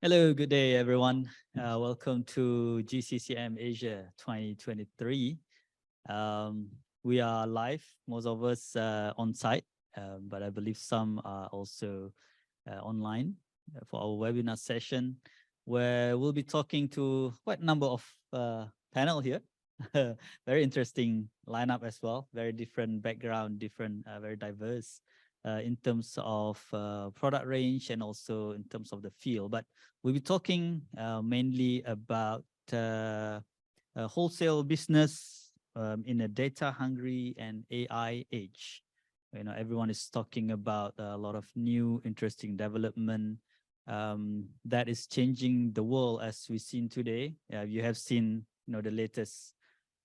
Hello, good day, everyone. Welcome to GCCM Asia 2023. We are live, most of us on site, but I believe some are also online for our webinar session, where we'll be talking to quite a number of panel here. Very interesting lineup as well, very different background, very diverse. In terms of product range and also in terms of the field. But we'll be talking mainly about wholesale business in a data-hungry and AI age. You know, everyone is talking about a lot of new, interesting development that is changing the world as we've seen today. You have seen, you know, the latest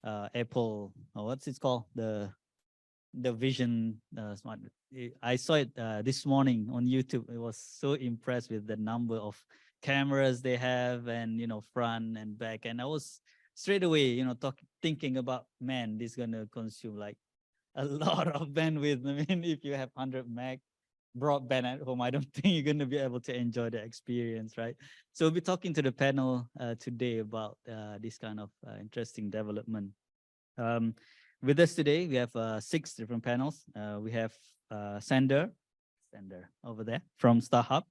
Apple, what's it called? The Vision Smart. I saw it this morning on YouTube. I was so impressed with the number of cameras they have, and you know, front and back. And I was straight away, you know, thinking about, man, this is gonna consume like a lot of bandwidth. I mean, if you have 100 meg broadband at home, I don't think you're gonna be able to enjoy the experience, right? So we'll be talking to the panel today about this kind of interesting development. With us today, we have 6 different panels. We have Sander over there from StarHub,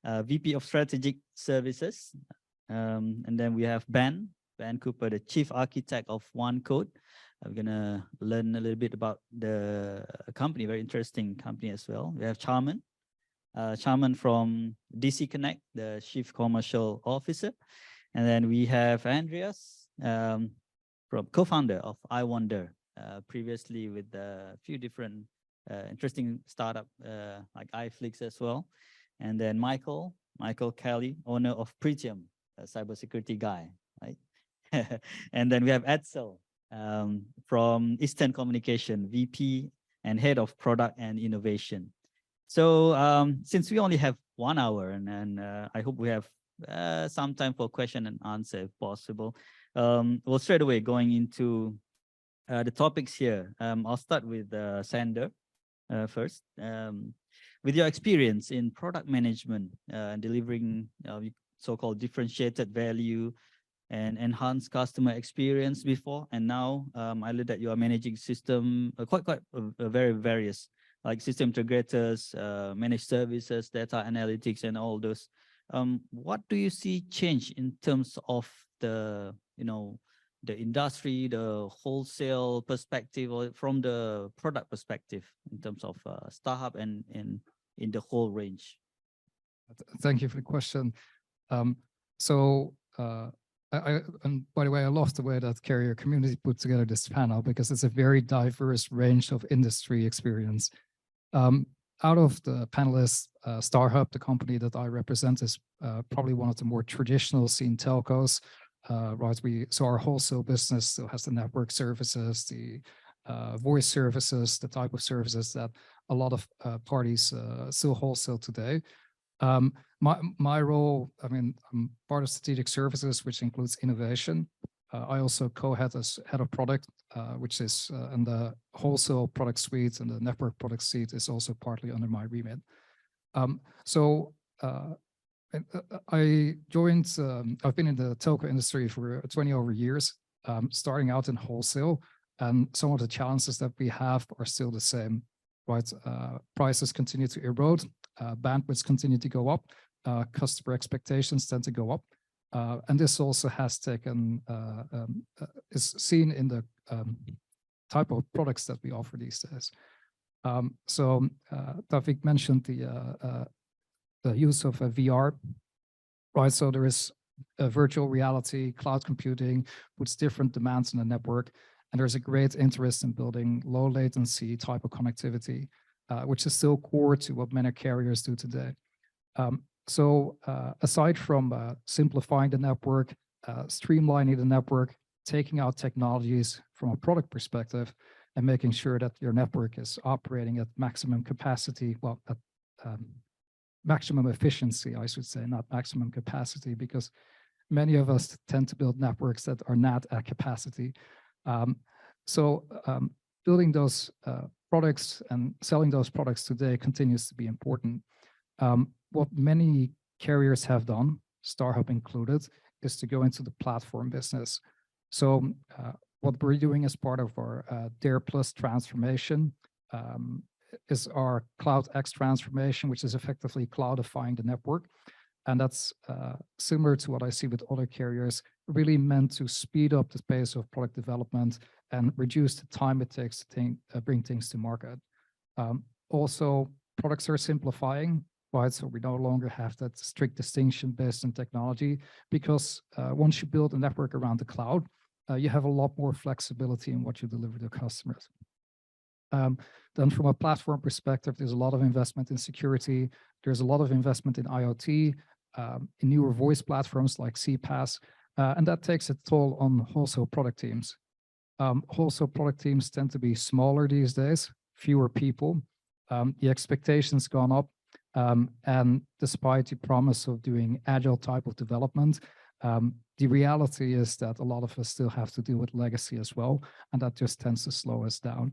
VP of Strategic Services. And then we have Ben Cooper, the Chief Architect of OneCode. We're gonna learn a little bit about the company, very interesting company as well. We have Charman from DC Connect, the Chief Commercial Officer. And then we have Andreas, from co-founder of iWonder, previously with a few different interesting startup like iFlix as well. And then Michael Kelly, owner of Pretium, a cybersecurity guy, right? And then we have Edsel from Eastern Communication, VP and Head of Product and Innovation. So since we only have 1 hour, and I hope we have some time for question and answer if possible, we'll straight away going into the topics here. I'll start with Sander first. With your experience in product management, delivering so-called differentiated value and enhanced customer experience before, and now I learned that you are managing system quite very various, like system integrators, managed services, data analytics, and all those. What do you see change in terms of the, you know, the industry, the wholesale perspective, or from the product perspective in terms of StarHub and in the whole range? Thank you for the question. And by the way, I love the way that Carrier Community put together this panel, because it's a very diverse range of industry experience. Out of the panelists, StarHub, the company that I represent, is probably one of the more traditional scene telcos. Right, so our wholesale business still has the network services, the voice services, the type of services that a lot of parties still wholesale today. My role, I mean, I'm part of strategic services, which includes innovation. I also co-head as head of product, which is in the wholesale product suite, and the network product suite is also partly under my remit. I joined, I've been in the telco industry for 20 over years, starting out in wholesale, and some of the challenges that we have are still the same, right? Prices continue to erode, bandwidths continue to go up, customer expectations tend to go up, and this also has taken, is seen in the type of products that we offer these days. Tawfiq mentioned the use of VR, right? So there is a virtual reality, cloud computing, puts different demands on the network, and there's a great interest in building low latency type of connectivity, which is still core to what many carriers do today. Aside from simplifying the network, streamlining the network, taking out technologies from a product perspective, and making sure that your network is operating at maximum capacity, well, at maximum efficiency, I should say, not maximum capacity, because many of us tend to build networks that are not at capacity. Building those products and selling those products today continues to be important. What many carriers have done StarHub included, is to go into the platform business. So what we're doing as part of our DARE Plus transformation is our Cloud X transformation, which is effectively cloudifying the network. And that's similar to what I see with other carriers, really meant to speed up the pace of product development and reduce the time it takes to bring things to market. Also, products are simplifying, right? So we no longer have that strict distinction based on technology, because once you build a network around the cloud, you have a lot more flexibility in what you deliver to customers. Then from a platform perspective, there's a lot of investment in security. There's a lot of investment in IoT, in newer voice platforms like CPaaS, and that takes a toll on wholesale product teams. Wholesale product teams tend to be smaller these days, fewer people. The expectations gone up, and despite the promise of doing agile type of development, the reality is that a lot of us still have to deal with legacy as well, and that just tends to slow us down.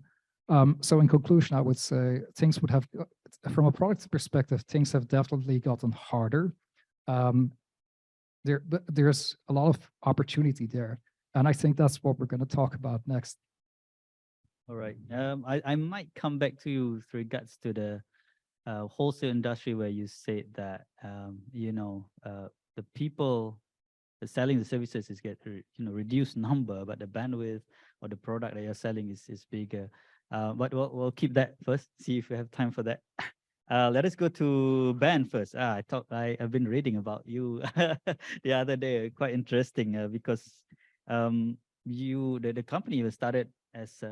So in conclusion, I would say things would have, from a product perspective, things have definitely gotten harder. There's a lot of opportunity there, and I think that's what we're going to talk about next. All right. I might come back to you with regards to the wholesale industry, where you said that the people selling the services is reduced number, but the bandwidth or the product that you're selling is bigger. But we'll keep that first. See if we have time for that. Let us go to Ben first. I've been reading about you the other day. Quite interesting because the company was started as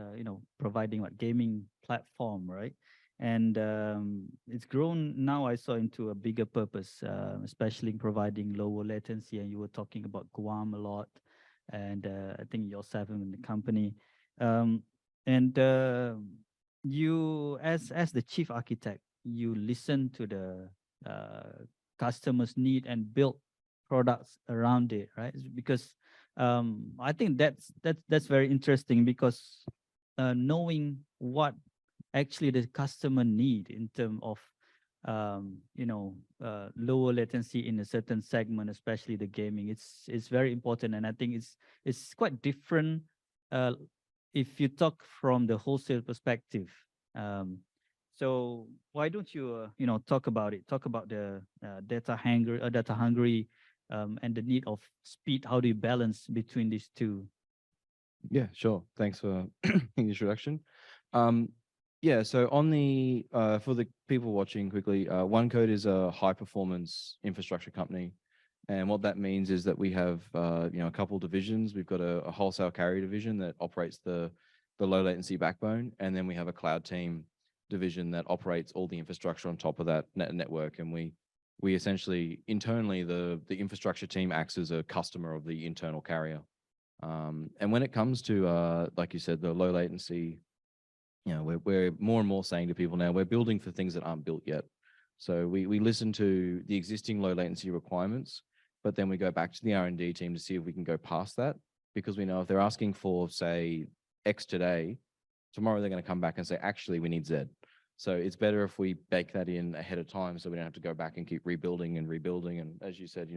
providing gaming platform, right? And it's grown now, I saw, into a bigger purpose, especially providing lower latency. And you were talking about Guam a lot, and I think yourself in the company. You, as the chief architect, you listen to the customer's need and build products around it, right? Because I think that's very interesting, because knowing what actually the customer need in terms of lower latency in a certain segment, especially the gaming, it's very important. And I think it's quite different if you talk from the wholesale perspective. So why don't you talk about it? Talk about the data hungry and the need of speed. How do you balance between these two? Yeah, sure. Thanks for the introduction. Yeah, so on the for the people watching quickly, OneCode is a high performance infrastructure company. And what that means is that we have a couple divisions. We've got a wholesale carrier division that operates the low latency backbone, and then we have a cloud team division that operates all the infrastructure on top of that network. And we essentially internally the infrastructure team acts as a customer of the internal carrier. And when it comes to like you said, the low latency, we're more and more saying to people now, we're building for things that aren't built yet. So we listen to the existing low latency requirements, but then we go back to the R&D team to see if we can go past that, because we know if they're asking for, say, X today, tomorrow they're going to come back and say, actually, we need Z. So it's better if we bake that in ahead of time, so we don't have to go back and keep rebuilding and rebuilding. And as you said,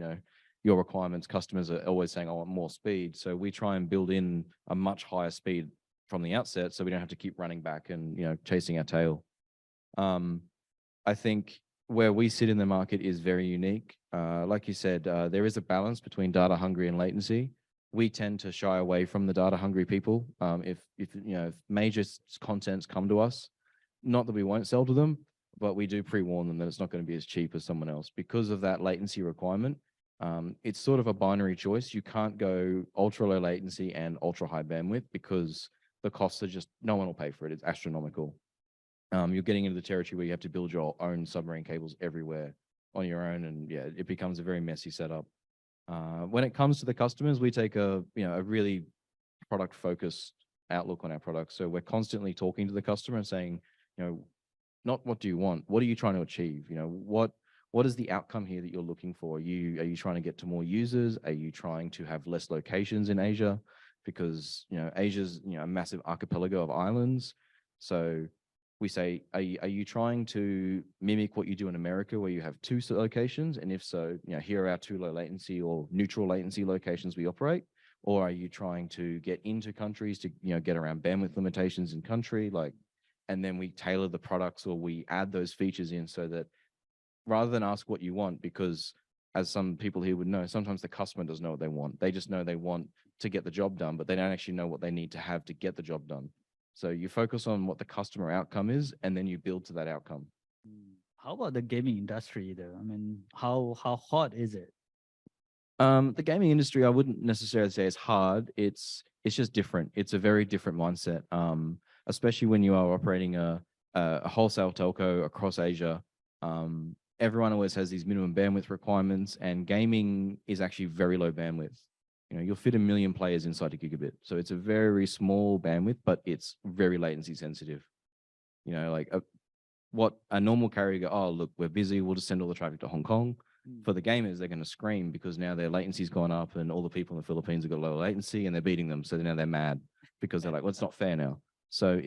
your requirements, customers are always saying, I want more speed. So we try and build in a much higher speed from the outset, so we don't have to keep running back and chasing our tail. I think where we sit in the market is very unique. Like you said, there is a balance between data hungry and latency. We tend to shy away from the data hungry people. If major contents come to us, not that we won't sell to them, but we do pre-warn them that it's not going to be as cheap as someone else because of that latency requirement. It's sort of a binary choice. You can't go ultra low latency and ultra high bandwidth because the costs are just, no one will pay for it. It's astronomical. You're getting into the territory where you have to build your own submarine cables everywhere on your own. And yeah, it becomes a very messy setup. When it comes to the customers, we take a really product focused outlook on our products. So we're constantly talking to the customer and saying, not what do you want? What are you trying to achieve? What is the outcome here that you're looking for? Are you trying to get to more users? Are you trying to have less locations in Asia? Because Asia's a massive archipelago of islands. So we say, are you trying to mimic what you do in America where you have two locations? And if so, here are our two low latency or neutral latency locations we operate. Or are you trying to get into countries to, get around bandwidth limitations in country? And then we tailor the products or we add those features in so that rather than ask what you want, because as some people here would know, sometimes the customer doesn't know what they want. They just know they want to get the job done, but they don't actually know what they need to have to get the job done. So you focus on what the customer outcome is, and then you build to that outcome. How about the gaming industry though? I mean, how hot is it? The gaming industry, I wouldn't necessarily say is hard. It's just different. It's a very different mindset. Especially when you are operating a wholesale telco across Asia. Everyone always has these minimum bandwidth requirements, and gaming is actually very low bandwidth. You'll fit 1 million players inside a gigabit. So it's a very small bandwidth, but it's very latency sensitive. What a normal carrier go, oh, look, we're busy, we'll just send all the traffic to Hong Kong. For the gamers, they're going to scream because now their latency's gone up and all the people in the Philippines have got low latency and they're beating them. So now they're mad because they're like, well, it's not fair now. So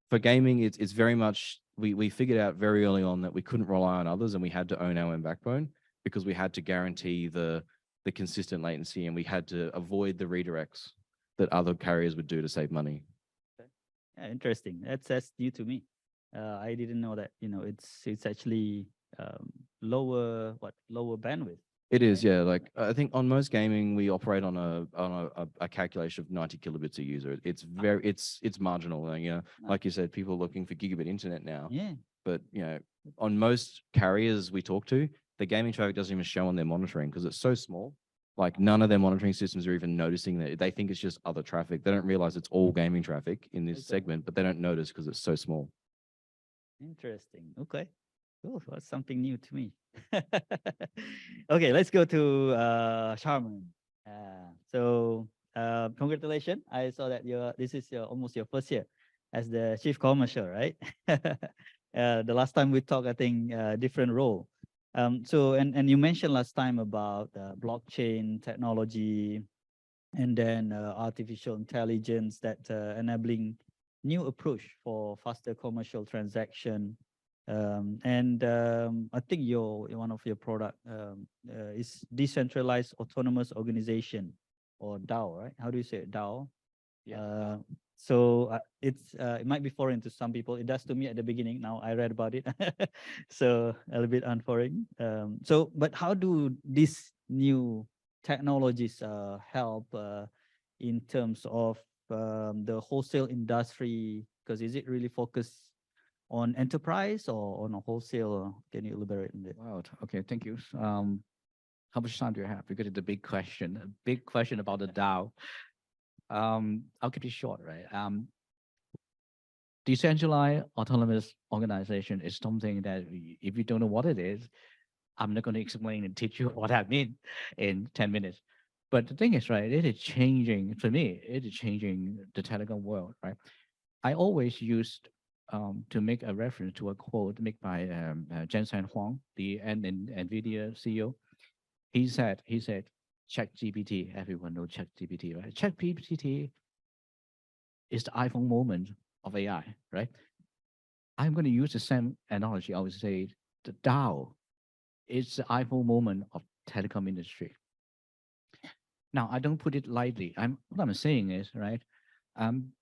for gaming, it's very much, we figured out very early on that we couldn't rely on others and we had to own our own backbone because we had to guarantee the consistent latency and we had to avoid the redirects that other carriers would do to save money. Yeah, interesting. That's new to me. I didn't know that, it's actually lower bandwidth. It is, yeah. Like I think on most gaming, we operate on a calculation of 90 kilobits a user. It's very, it's marginal. Like you said, people are looking for gigabit internet now. Yeah. But on most carriers we talk to, the gaming traffic doesn't even show on their monitoring because it's so small. Like none of their monitoring systems are even noticing that. They think it's just other traffic. They don't realize it's all gaming traffic in this segment, but they don't notice because it's so small. Interesting. Okay. Cool. That's something new to me. Okay, let's go to Sharman. Congratulations. I saw that this is almost your first year as the chief commercial, right? The last time we talked, I think different role. And you mentioned last time about blockchain technology and then artificial intelligence that enabling new approach for faster commercial transaction. I think one of your product is decentralized autonomous organization, or DAO, right? How do you say it? DAO. Yeah. It might be foreign to some people. It does to me at the beginning. Now I read about it, so a little bit unforeign. But how do these new technologies help in terms of the wholesale industry? Because is it really focused on enterprise or on a wholesale? Can you elaborate on that? Wow. Okay. Thank you. How much time do you have? Because it's a big question about the DAO. I'll keep it short, right? Decentralized autonomous organization is something that if you don't know what it is, I'm not going to explain and teach you what I mean in 10 minutes. But the thing is, right, it is changing, for me, it is changing the telecom world, right? I always used to make a reference to a quote made by Jensen Huang, the NVIDIA CEO. He said, ChatGPT, everyone knows ChatGPT, right? ChatGPT is the iPhone moment of AI, right? I'm going to use the same analogy. I would say the DAO is the iPhone moment of telecom industry. Now, I don't put it lightly. What I'm saying is, right,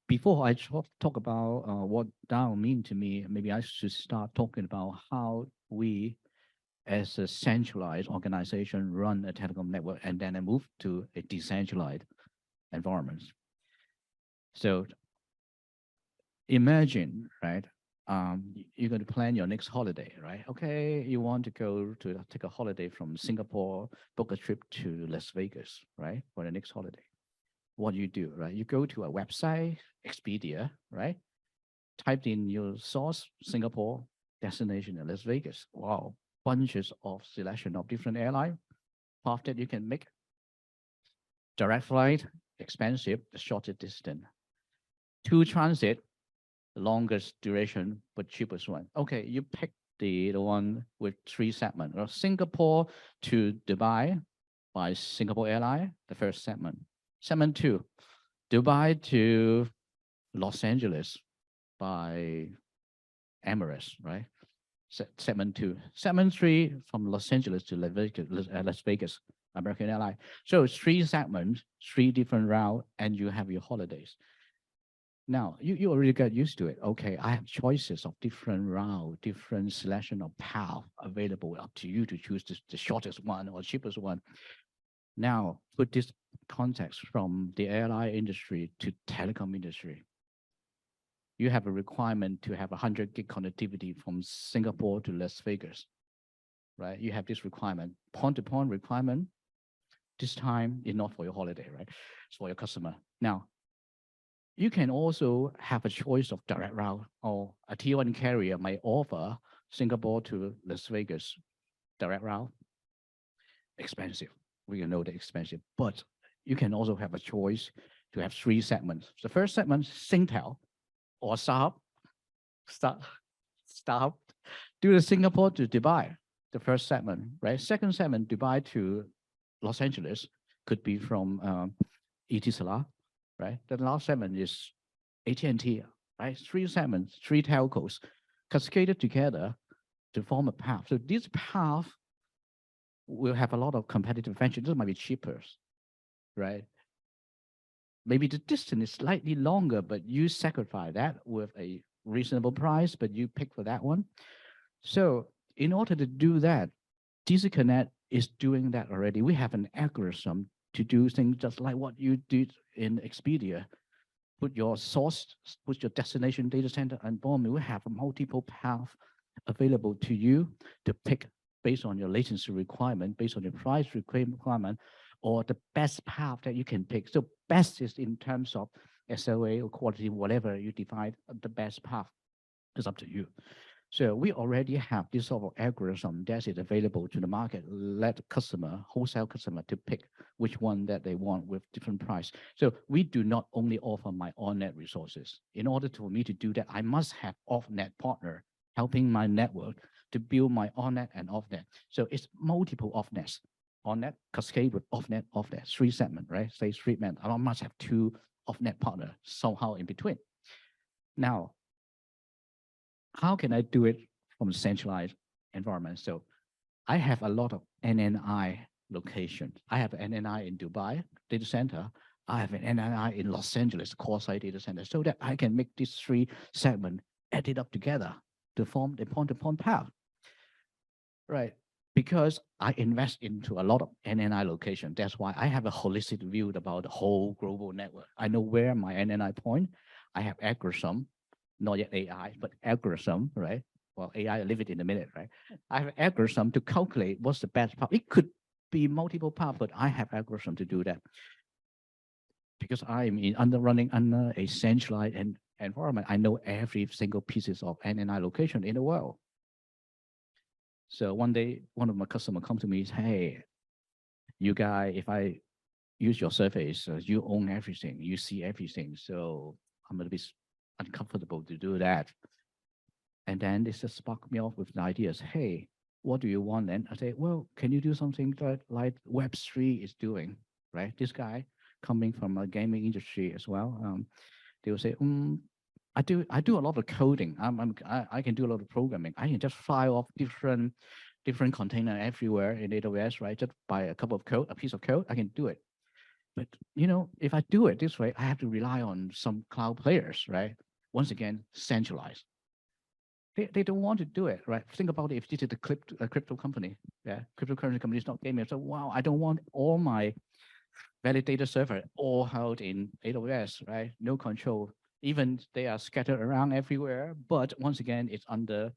before I talk about what DAO mean to me, maybe I should start talking about how we as a centralized organization run a telecom network, and then I move to a decentralized environment. So imagine, right, you're going to plan your next holiday, right? Okay, you want to go to take a holiday from Singapore, book a trip to Las Vegas, right, for the next holiday. What you do, right? You go to a website, Expedia, right? Typed in your source, Singapore, destination in Las Vegas. Wow, bunches of selection of different airlines. Path that you can make. Direct flight, expensive, the shortest distance. To transit, the longest duration, but cheapest one. Okay, you pick the one with 3 segments. Or Singapore to Dubai by Singapore Airlines, the first segment. Segment 2, Dubai to Los Angeles by Emirates, right? Segment 2. Segment 3 from Los Angeles to Las Vegas, American Airlines. So 3 segments, 3 different routes, and you have your holidays. Now, you already got used to it. Okay, I have choices of different route, different selection of path available, up to you to choose the shortest one or cheapest one. Now, put this context from the airline industry to telecom industry. You have a requirement to have 100 gig connectivity from Singapore to Las Vegas, right? You have this requirement, point-to-point requirement. This time is not for your holiday, right? It's for your customer. Now, you can also have a choice of direct route, or a tier 1 carrier might offer Singapore to Las Vegas direct route. Expensive. We know they're expensive, but you can also have a choice to have 3 segments. The first segment, Singtel or StarHub, do the Singapore to Dubai, the first segment, right? Second segment, Dubai to Los Angeles, could be from Etisalat, right? The last segment is AT&T, right? 3 segments, 3 telcos cascaded together to form a path. So this path will have a lot of competitive advantage. This might be cheaper, right? Maybe the distance is slightly longer, but you sacrifice that with a reasonable price, but you pick for that one. So in order to do that, DC Connect is doing that already. We have an algorithm to do things just like what you did in Expedia. Put your source, put your destination data center, and boom, we have a multiple path available to you to pick based on your latency requirement, based on your price requirement, or the best path that you can pick. So best is in terms of SLA or quality, whatever you define the best path is up to you. So we already have this sort of algorithm that is available to the market. Let customer, wholesale customer, to pick which one that they want with different price. So we do not only offer my on-net resources. In order for me to do that, I must have off-net partner helping my network to build my on-net and off-net. So it's multiple off-nets. On-net, cascade with off-net, 3 segment, right? Say 3 men. I must have 2 off-net partner somehow in between. Now, how can I do it from a centralized environment? So I have a lot of NNI locations. I have an NNI in Dubai data center. I have an NNI in Los Angeles core site data center, so that I can make these 3 segments added up together to form the point-to-point path, right? Because I invest into a lot of NNI location. That's why I have a holistic view about the whole global network. I know where my NNI point. I have algorithm, not yet AI, but algorithm, right? Well, AI, I'll leave it in a minute, right? I have algorithm to calculate what's the best path. It could be multiple paths, but I have algorithm to do that. Because I'm running under a centralized environment, I know every single pieces of NNI location in the world. So one day, one of my customers come to me and say, hey, you guys, if I use your service, you own everything, you see everything. So I'm a little bit uncomfortable to do that. And then this just sparked me off with the ideas. Hey, what do you want then? I say, well, can you do something that like Web3 is doing, right? This guy coming from a gaming industry as well. They will say, I do a lot of coding. I can do a lot of programming. I can just file off different container everywhere in AWS, right? Just by a couple of code, a piece of code, I can do it. But you know, if I do it this way, I have to rely on some cloud players, right? Once again, centralized. They don't want to do it, right? Think about it. If this is a crypto company, yeah, cryptocurrency company is not gaming. So wow, I don't want all my validator server all held in AWS, right? No control. Even they are scattered around everywhere, but once again, it's under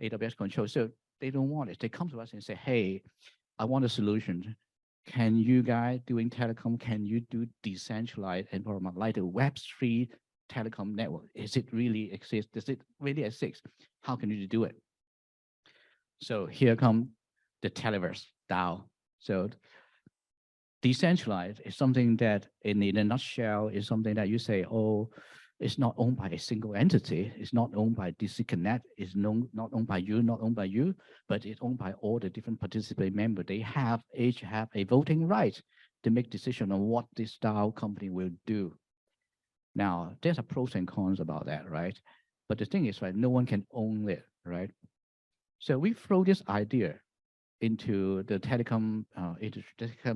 AWS control. So they don't want it. They come to us and say, hey, I want a solution. Can you guys doing telecom, can you do decentralized environment like the Web3 telecom network? Is it really exist? Does it really exist? How can you do it? So here come the Televerse DAO. So decentralized is something that in a nutshell is something that you say, oh, it's not owned by a single entity. It's not owned by DC Connect. It's not owned by you, not owned by you, but it's owned by all the different participating members. They each have a voting right to make decision on what this DAO company will do. Now, there's a pros and cons about that, right? But the thing is, right, no one can own it, right? So we throw this idea into the telecom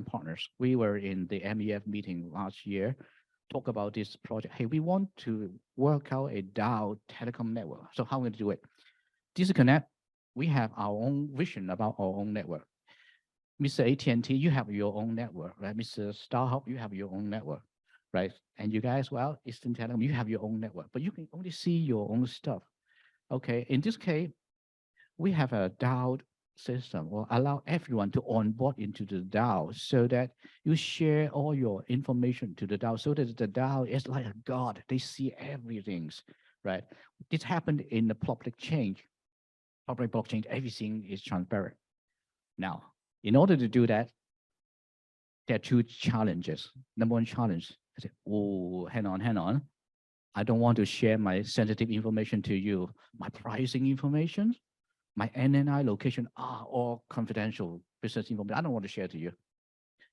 partners. We were in the MEF meeting last year, talk about this project. Hey, we want to work out a DAO telecom network. So how are we going to do it? Disconnect. We have our own vision about our own network. Mr. AT&T, you have your own network, right? Mr. StarHub, you have your own network, right? And you guys, well, Eastern Telecom, you have your own network, but you can only see your own stuff. Okay, in this case, we have a DAO system or allow everyone to onboard into the DAO so that you share all your information to the DAO so that the DAO is like a god. They see everything, right? This happened in the public chain. Public blockchain, everything is transparent. Now, in order to do that, there are two challenges. Number one challenge, I said, oh, hang on. I don't want to share my sensitive information to you. My pricing information, my NNI location are all confidential business information. I don't want to share to you.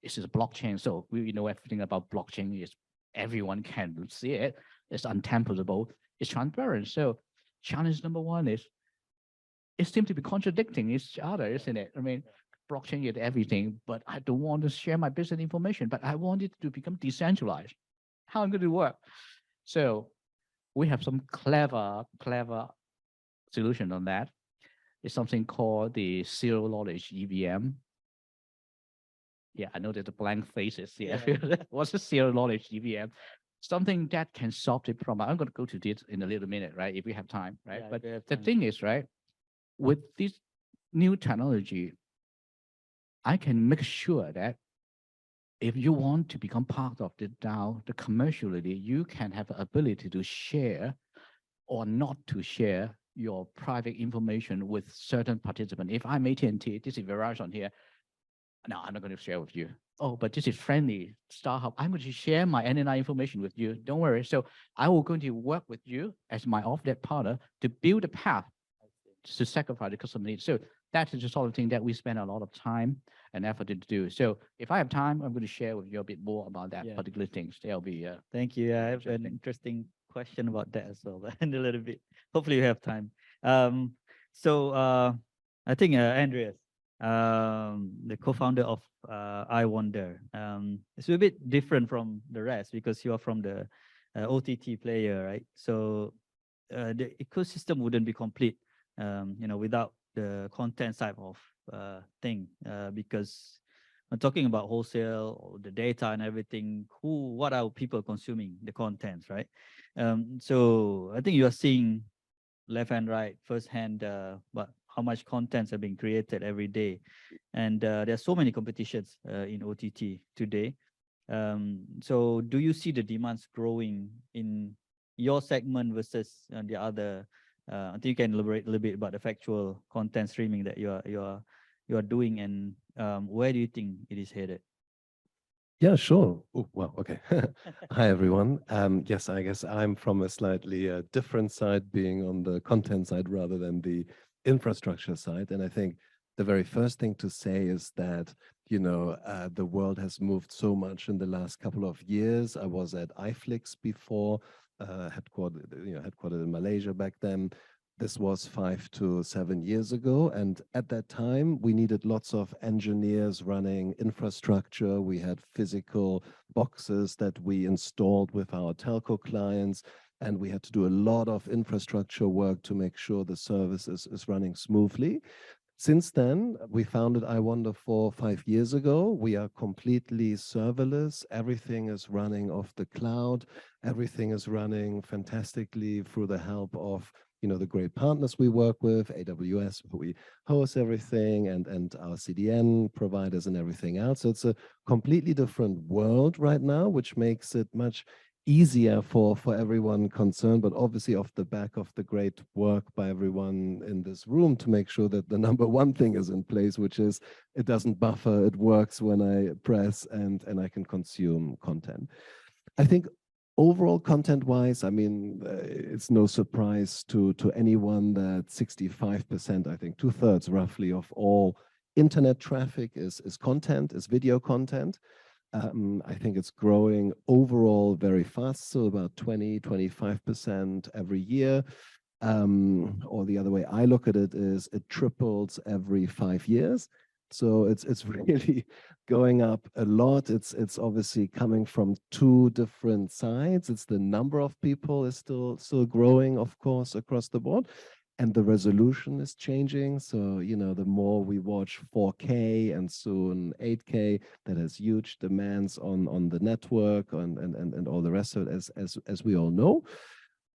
This is a blockchain. So we know everything about blockchain is everyone can see it. It's untamperable. It's transparent. So challenge number one is it seems to be contradicting each other, isn't it? I mean, blockchain is everything, but I don't want to share my business information, but I want it to become decentralized. How am I going to work? So we have some clever solution on that. It's something called the zero knowledge EVM. Yeah, I know there's the blank faces here. Yeah. What's the zero knowledge EVM? Something that can solve the problem. I'm going to go to this in a little minute, right? If we have time, right? Yeah, but the thing is, right, with this new technology, I can make sure that if you want to become part of the DAO, the commercially, you can have the ability to share or not to share your private information with certain participants. If I'm AT&T, this is Verizon here. No, I'm not going to share with you. Oh, but this is friendly StarHub. I'm going to share my NNI information with you. Don't worry. So I will going to work with you as my off-net partner to build a path to sacrifice the customer needs. So that is the sort of thing that we spend a lot of time and effort to do. So if I have time, I'm going to share with you a bit more about that particular things. There'll be thank you. I have an interesting question about that as well, in a little bit. Hopefully you have time. I think Andreas, the co-founder of I Wonder, it's a bit different from the rest because you are from the OTT player, right? So the ecosystem wouldn't be complete, without the content side of thing, because I'm talking about wholesale or the data and everything. What are people consuming the contents, right? So I think you are seeing left and right, first hand, but how much contents are being created every day, and there are so many competitions in OTT today. So do you see the demands growing in your segment versus the other? I think you can elaborate a little bit about the factual content streaming that you are doing, and where do you think it is headed? Yeah, sure. Oh, well, okay. Hi, everyone. Yes, I guess I'm from a slightly different side, being on the content side rather than the infrastructure side. And I think the very first thing to say is that, the world has moved so much in the last couple of years. I was at iFlix before, headquartered in Malaysia back then. This was 5 to 7 years ago. And at that time, we needed lots of engineers running infrastructure. We had physical boxes that we installed with our telco clients. And we had to do a lot of infrastructure work to make sure the service is running smoothly. Since then, we founded I Wonder 4 or 5 years ago. We are completely serverless. Everything is running off the cloud. Everything is running fantastically through the help of the great partners we work with, AWS, we host everything, and our CDN providers and everything else. So it's a completely different world right now, which makes it much easier for everyone concerned, but obviously off the back of the great work by everyone in this room to make sure that the number one thing is in place, which is it doesn't buffer, it works when I press, and I can consume content. I think overall, content-wise, I mean, it's no surprise to anyone that 65%, I think 2/3 roughly of all internet traffic is content, is video content. I think it's growing overall very fast, so about 20–25% every year. or the other way I look at it is it triples every 5 years. So it's really going up a lot. It's obviously coming from two different sides. It's the number of people is still growing, of course, across the board, and the resolution is changing. So, you know, the more we watch 4K and soon 8K, that has huge demands on the network and all the rest of it, as we all know.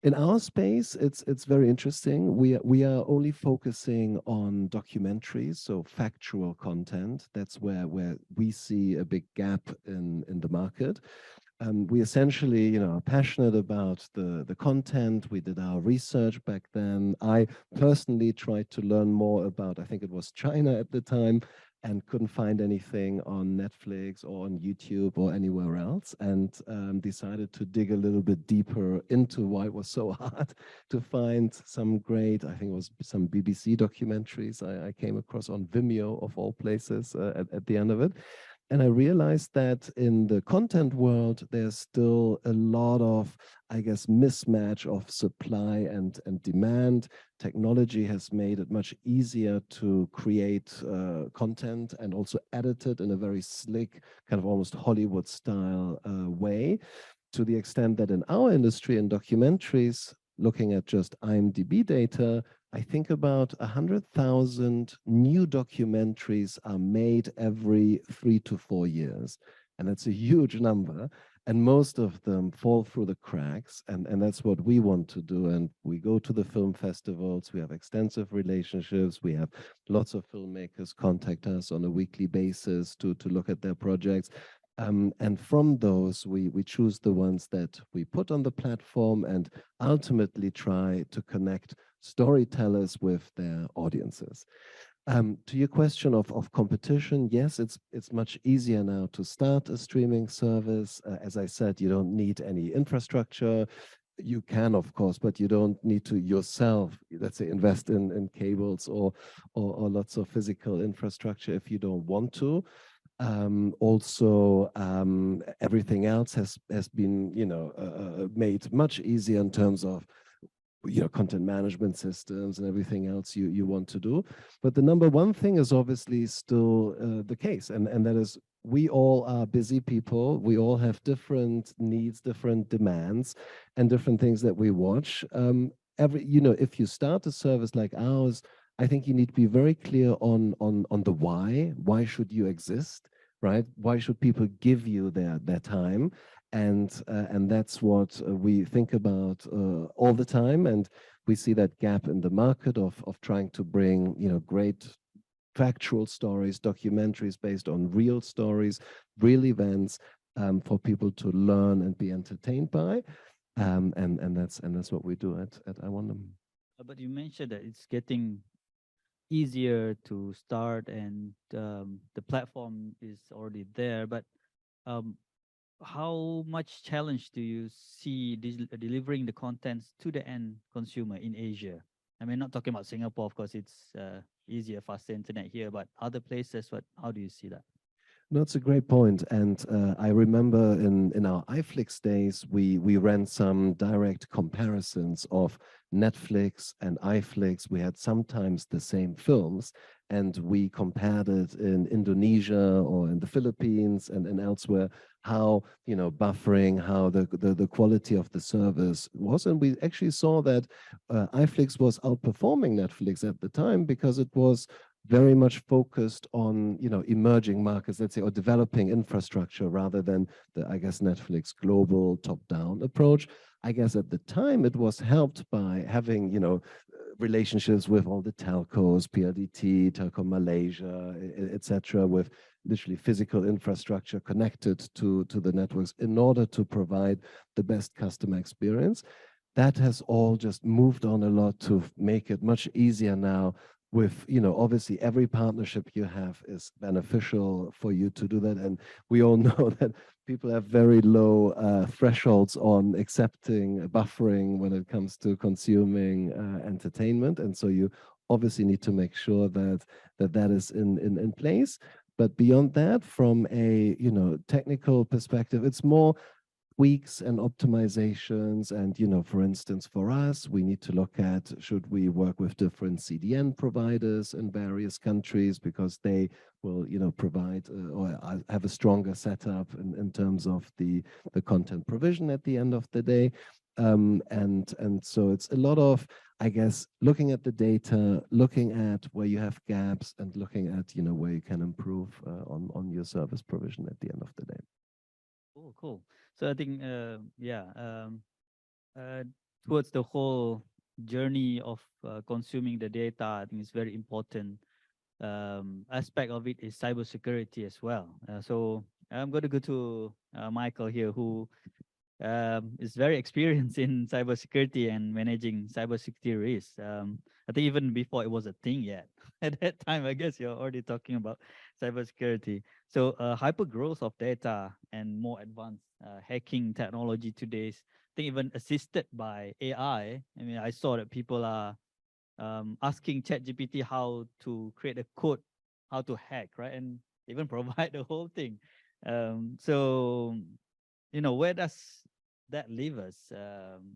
In our space, it's very interesting. We are only focusing on documentaries, so factual content. That's where we see a big gap in the market. We essentially, you know, are passionate about the content. We did our research back then. I personally tried to learn more about, I think it was China at the time, and couldn't find anything on Netflix or on YouTube or anywhere else, and decided to dig a little bit deeper into why it was so hard to find some great, I think it was some BBC documentaries I came across on Vimeo, of all places, at the end of it. And I realized that in the content world, there's still a lot of, I guess, mismatch of supply and demand. Technology has made it much easier to create content and also edit it in a very slick, kind of almost Hollywood style way, to the extent that in our industry, in documentaries, looking at just IMDb data, I think about 100,000 new documentaries are made every 3 to 4 years. And that's a huge number. And most of them fall through the cracks. And that's what we want to do. And we go to the film festivals. We have extensive relationships. We have lots of filmmakers contact us on a weekly basis to look at their projects. And from those, we choose the ones that we put on the platform and ultimately try to connect storytellers with their audiences. To your question of competition, yes, it's much easier now to start a streaming service. As I said, you don't need any infrastructure. You can, of course, but you don't need to yourself, let's say, invest in cables or lots of physical infrastructure if you don't want to. Also, everything else has been, you know, made much easier in terms of, you know, content management systems and everything else you want to do. But the number one thing is obviously still the case, and that is we all are busy people. We all have different needs, different demands, and different things that we watch. You know, if you start a service like ours, I think you need to be very clear on the why. Why should you exist, right? Why should people give you their time? And that's what we think about all the time. And we see that gap in the market of trying to bring, you know, great factual stories, documentaries based on real stories, real events, for people to learn and be entertained by. And that's what we do at I Want Them. But you mentioned that it's getting easier to start, and the platform is already there. But how much challenge do you see delivering the contents to the end consumer in Asia? I mean, not talking about Singapore, of course, it's easier, faster internet here, but other places, how do you see that? No, it's a great point. And I remember in our iFlix days, we ran some direct comparisons of Netflix and iFlix. We had sometimes the same films, and we compared it in Indonesia or in the Philippines and elsewhere, how, you know, buffering, how the quality of the service was. And we actually saw that iFlix was outperforming Netflix at the time because it was very much focused on, you know, emerging markets, let's say, or developing infrastructure rather than the, I guess, Netflix global top-down approach. I guess at the time it was helped by having, you know, relationships with all the telcos, PLDT, Telkom Malaysia, etc., with literally physical infrastructure connected to the networks in order to provide the best customer experience. That has all just moved on a lot to make it much easier now. With, you know, obviously every partnership you have is beneficial for you to do that. And we all know that people have very low thresholds on accepting buffering when it comes to consuming entertainment. And so you obviously need to make sure that is in place. But beyond that, from a, you know, technical perspective, it's more tweaks and optimizations. And, for instance, for us, we need to look at, should we work with different CDN providers in various countries, because they will, provide or have a stronger setup in terms of the content provision at the end of the day. And so it's a lot of, I guess, looking at the data, looking at where you have gaps, and looking at, where you can improve on your service provision at the end of the day. Cool, cool. So I think, towards the whole journey of consuming the data, I think it's very important. Aspect of it is cybersecurity as well. So I'm going to go to Michael here, who is very experienced in cybersecurity and managing cybersecurity risks. I think even before it was a thing yet. At that time, I guess you're already talking about cybersecurity. So hyper growth of data and more advanced hacking technology today, I think even assisted by AI. I mean, I saw that people are asking ChatGPT how to create a code, how to hack, right? And even provide the whole thing. So, where does that leave us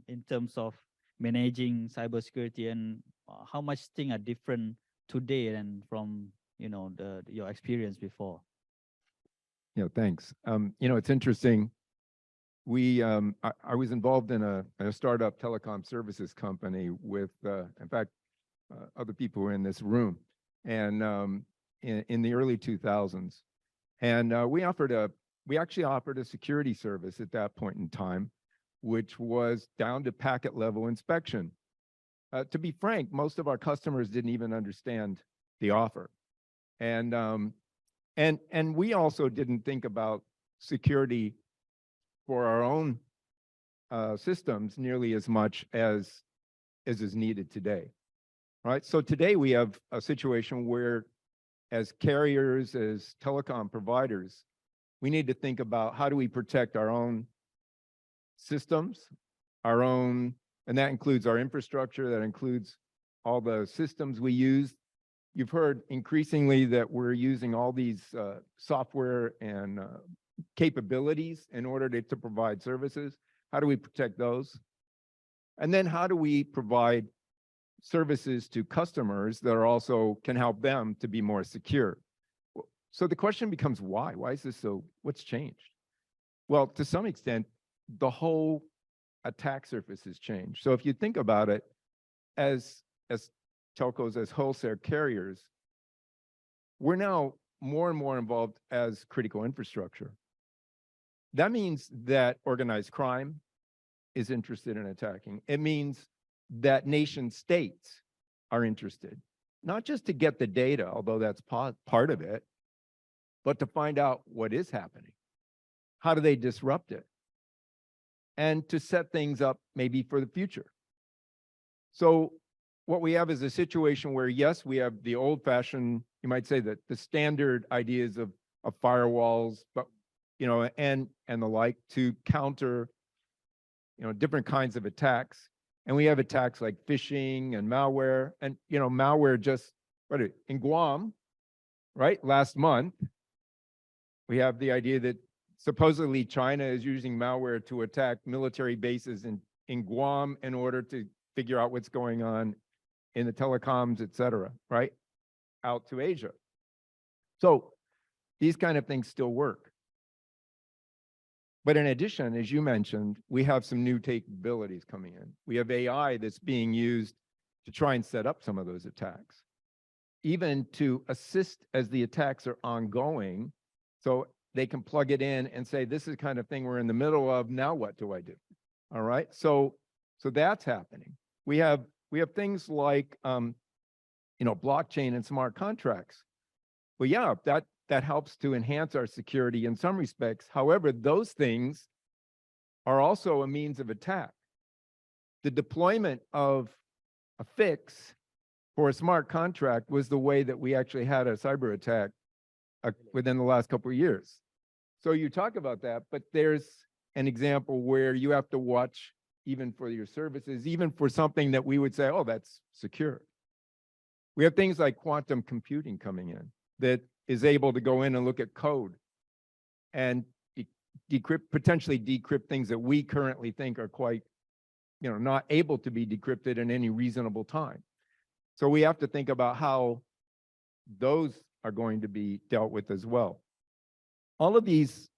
in terms of managing cybersecurity, and how much things are different today than from, your experience before? Yeah, thanks. It's interesting. I was involved in a startup telecom services company with, in fact, other people were in this room, and in the early 2000s, and we actually offered a security service at that point in time, which was down to packet level inspection. To be frank, most of our customers didn't even understand the offer, and we also didn't think about security for our own systems nearly as much as is needed today. Right. So today we have a situation where, as carriers, as telecom providers, we need to think about how do we protect our own systems, and that includes our infrastructure, that includes all the systems we use. You've heard increasingly that we're using all these software and capabilities in order to provide services. How do we protect those? And then how do we provide services to customers that are also can help them to be more secure? So the question becomes why? Why is this so? What's changed? Well, to some extent, the whole attack surface has changed. So if you think about it, as telcos, as wholesale carriers, we're now more and more involved as critical infrastructure. That means that organized crime is interested in attacking. It means that nation states are interested, not just to get the data, although that's part of it, but to find out what is happening. How do they disrupt it? And to set things up maybe for the future. So what we have is a situation where, yes, we have the old-fashioned, you might say that the standard ideas of firewalls, but and the like, to counter different kinds of attacks. And we have attacks like phishing and malware. And malware just in Guam, right? Last month, we have the idea that supposedly China is using malware to attack military bases in Guam in order to figure out what's going on in the telecoms, et cetera, right? Out to Asia. So these kind of things still work. But in addition, as you mentioned, we have some new capabilities coming in. We have AI that's being used to try and set up some of those attacks, even to assist as the attacks are ongoing. So they can plug it in and say, this is the kind of thing we're in the middle of, now what do I do? All right, so that's happening. We have things like blockchain and smart contracts. Well, yeah, that helps to enhance our security in some respects. However, those things are also a means of attack. The deployment of a fix for a smart contract was the way that we actually had a cyber attack within the last couple of years. So you talk about that, but there's an example where you have to watch even for your services, even for something that we would say, oh, that's secure. We have things like quantum computing coming in that is able to go in and look at code and potentially decrypt things that we currently think are quite, not able to be decrypted in any reasonable time. So we have to think about how those are going to be dealt with as well. All of these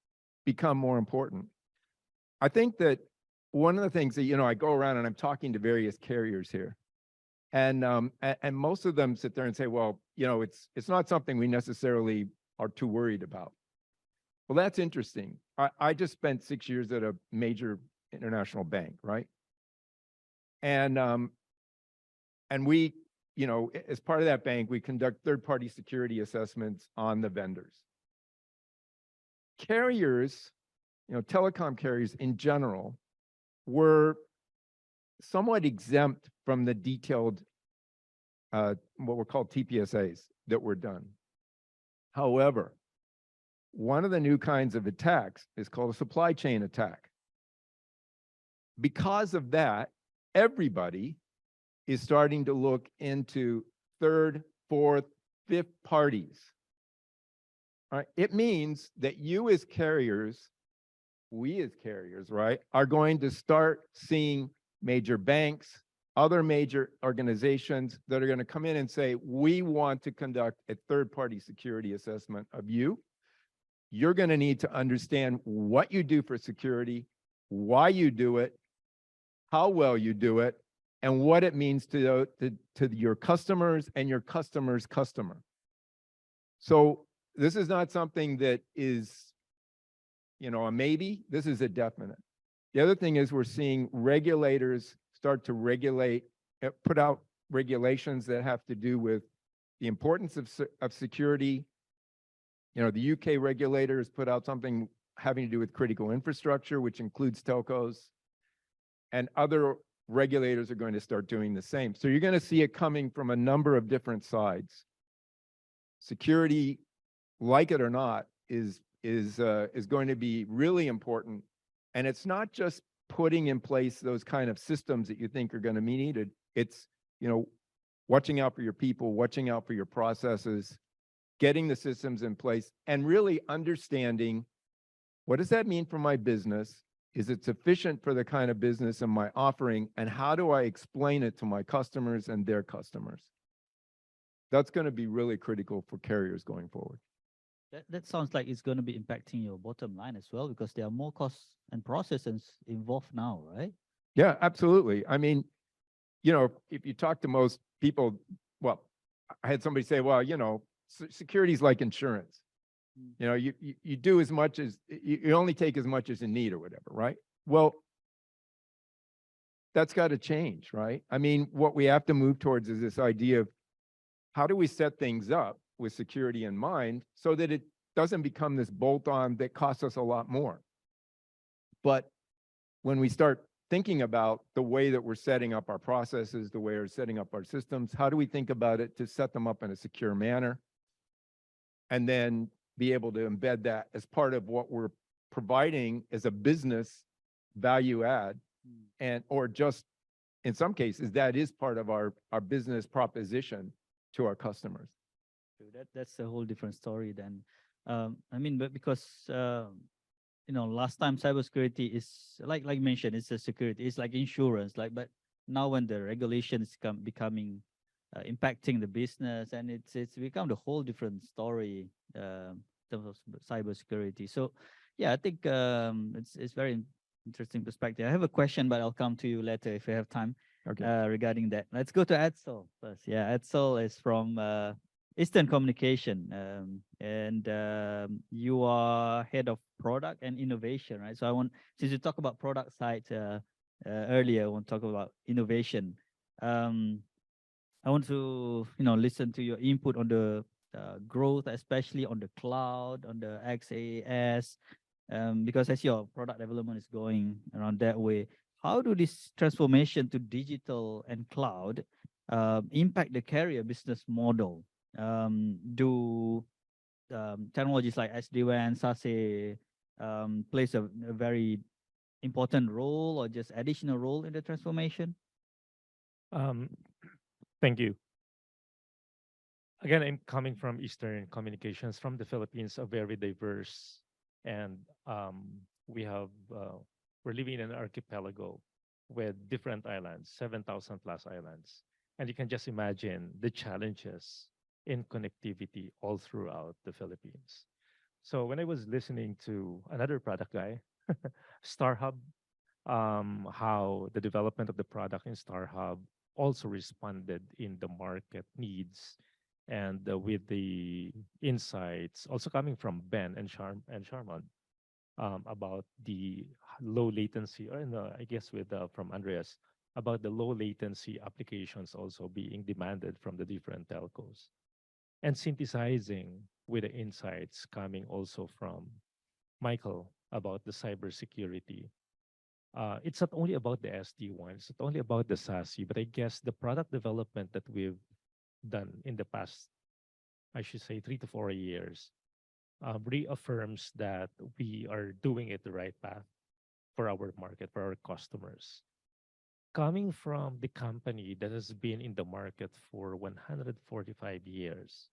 become more important. I think that one of the things that, I go around and I'm talking to various carriers here, and most of them sit there and say, well, it's not something we necessarily are too worried about. Well, that's interesting. I just spent 6 years at a major international bank, right? And we, as part of that bank, we conduct third-party security assessments on the vendors. Carriers, telecom carriers in general, were somewhat exempt from the detailed, what were called TPSAs that were done. However, one of the new kinds of attacks is called a supply chain attack. Because of that, everybody is starting to look into third, fourth, fifth parties. All right? It means that you as carriers, we as carriers, right, are going to start seeing major banks, other major organizations that are going to come in and say, we want to conduct a third-party security assessment of you. You're going to need to understand what you do for security, why you do it, how well you do it, and what it means to your customers and your customer's customer. So this is not something that is, a maybe. This is a definite. The other thing is we're seeing regulators start to regulate, put out regulations that have to do with the importance of security. The UK regulators put out something having to do with critical infrastructure, which includes telcos, and other regulators are going to start doing the same. So you're going to see it coming from a number of different sides. Security, like it or not, is going to be really important. And it's not just putting in place those kind of systems that you think are going to be needed. It's, watching out for your people, watching out for your processes, getting the systems in place, and really understanding, what does that mean for my business? Is it sufficient for the kind of business am I offering? And how do I explain it to my customers and their customers? That's going to be really critical for carriers going forward. That sounds like it's going to be impacting your bottom line as well, because there are more costs and processes involved now, right? Yeah, absolutely. I mean, if you talk to most people, well, I had somebody say, well, security is like insurance. You do as much as, you only take as much as you need or whatever, right? Well, that's got to change, right? I mean, what we have to move towards is this idea of how do we set things up with security in mind so that it doesn't become this bolt-on that costs us a lot more. But when we start thinking about the way that we're setting up our processes, the way we're setting up our systems, how do we think about it to set them up in a secure manner? And then be able to embed that as part of what we're providing as a business value add, and or just in some cases that is part of our business proposition to our customers. That's a whole different story then. I mean, but because last time cybersecurity is like you mentioned, it's a security, it's like insurance, but now when the regulations becoming impacting the business, and it's become the whole different story in terms of cybersecurity. So yeah, I think it's very interesting perspective. I have a question, but I'll come to you later if we have time. Okay. Regarding that, let's go to Edsel first. Yeah, Edsel is from Eastern Communication, and you are head of product and innovation, right? So since you talk about product side earlier, I want to talk about innovation. I want to listen to your input on the growth, especially on the cloud, on the XaaS, because as your product development is going around that way, how do this transformation to digital and cloud impact the carrier business model? Do technologies like SD-WAN, SASE plays a very important role, or just additional role in the transformation? Thank you. Again, I'm coming from Eastern Communications from the Philippines, a very diverse and we have we're living in an archipelago with different islands, 7,000 plus islands. And you can just imagine the challenges in connectivity all throughout the Philippines. So when I was listening to another product guy, StarHub, how the development of the product in StarHub also responded in the market needs and with the insights also coming from Ben and Sharman about the low latency, or no, I guess with from Andreas about the low latency applications also being demanded from the different telcos, and synthesizing with the insights coming also from Michael about the cybersecurity. It's not only about the SD-WAN, it's not only about the SASE, but I guess the product development that we've done in the past, I should say 3 to 4 years, reaffirms that we are doing it the right path for our market, for our customers. Coming from the company that has been in the market for 145 years,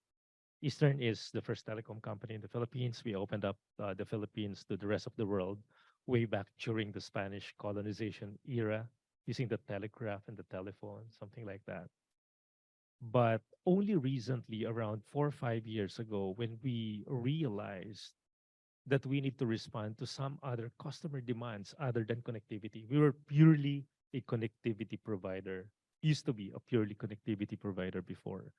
Eastern is the first telecom company in the Philippines. We opened up the Philippines to the rest of the world way back during the Spanish colonization era, using the telegraph and the telephone, something like that. But only recently, around 4 or 5 years ago, when we realized that we need to respond to some other customer demands other than connectivity. We were purely a connectivity provider, used to be a purely connectivity provider before.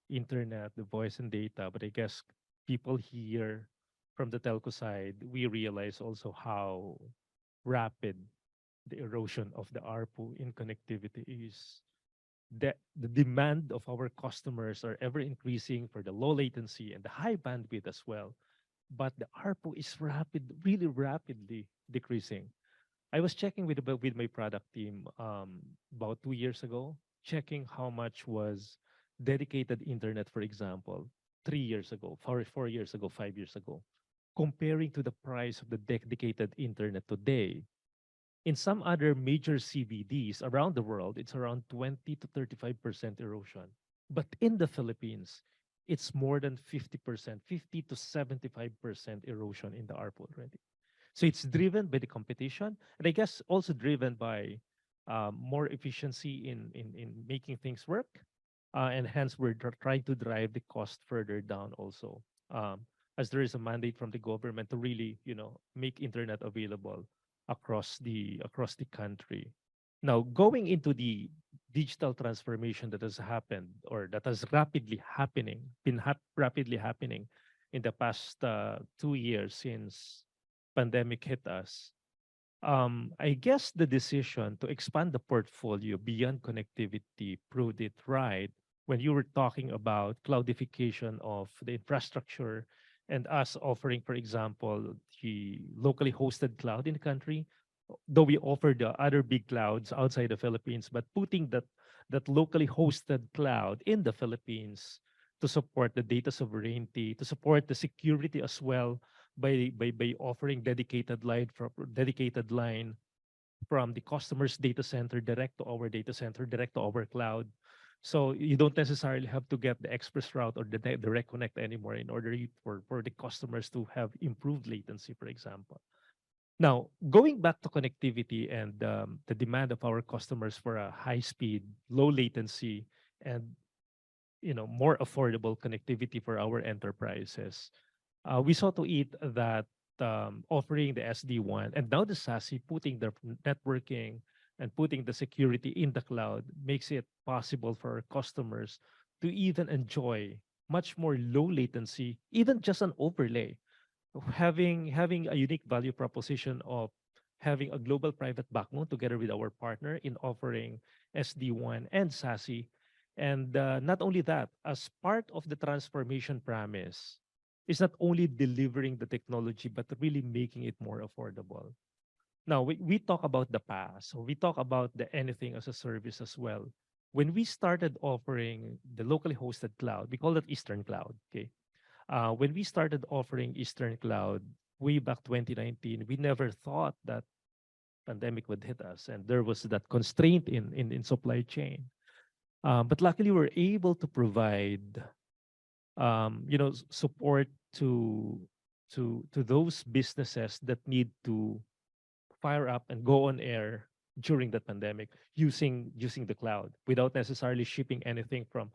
Internet, the voice and data, but I guess people here from the telco side, we realize also how rapid the erosion of the ARPU in connectivity is. The demand of our customers are ever increasing for the low latency and the high bandwidth as well. But the ARPU is really rapidly decreasing. I was checking with my product team about 2 years ago, checking how much was dedicated internet, for example, 3 years ago, 4 years ago, 5 years ago, comparing to the price of the dedicated internet today. In some other major CBDs around the world, it's around 20 to 35% erosion. But in the Philippines, it's more than 50%, 50 to 75% erosion in the ARPU already. So it's driven by the competition, and I guess also driven by more efficiency in making things work, and hence we're trying to drive the cost further down also, as there is a mandate from the government to really, make internet available across the country. Now, going into the digital transformation that has happened, or that has rapidly happening in the past 2 years since pandemic hit us. I guess the decision to expand the portfolio beyond connectivity proved it right when you were talking about cloudification of the infrastructure and us offering, for example, the locally hosted cloud in the country, though we offer the other big clouds outside the Philippines, but putting that locally hosted cloud in the Philippines to support the data sovereignty, to support the security as well by offering dedicated line from the customer's data center direct to our data center, direct to our cloud. So you don't necessarily have to get the express route or the direct connect anymore in order for the customers to have improved latency, for example. Now, going back to connectivity and the demand of our customers for a high speed, low latency, and more affordable connectivity for our enterprises, we saw to it that offering the SD-WAN and now the SASE, putting the networking and putting the security in the cloud makes it possible for our customers to even enjoy much more low latency, even just an overlay, having a unique value proposition of having a global private backbone together with our partner in offering SD-WAN and SASE. And not only that, as part of the transformation promise, it's not only delivering the technology, but really making it more affordable. Now, we talk about the past, so we talk about the anything as a service as well. When we started offering the locally hosted cloud, we call it Eastern Cloud, okay? When we started offering Eastern Cloud way back 2019, we never thought that pandemic would hit us, and there was that constraint in supply chain. But luckily, we're able to provide support to to those businesses that need to fire up and go on air during the pandemic using the cloud without necessarily shipping anything from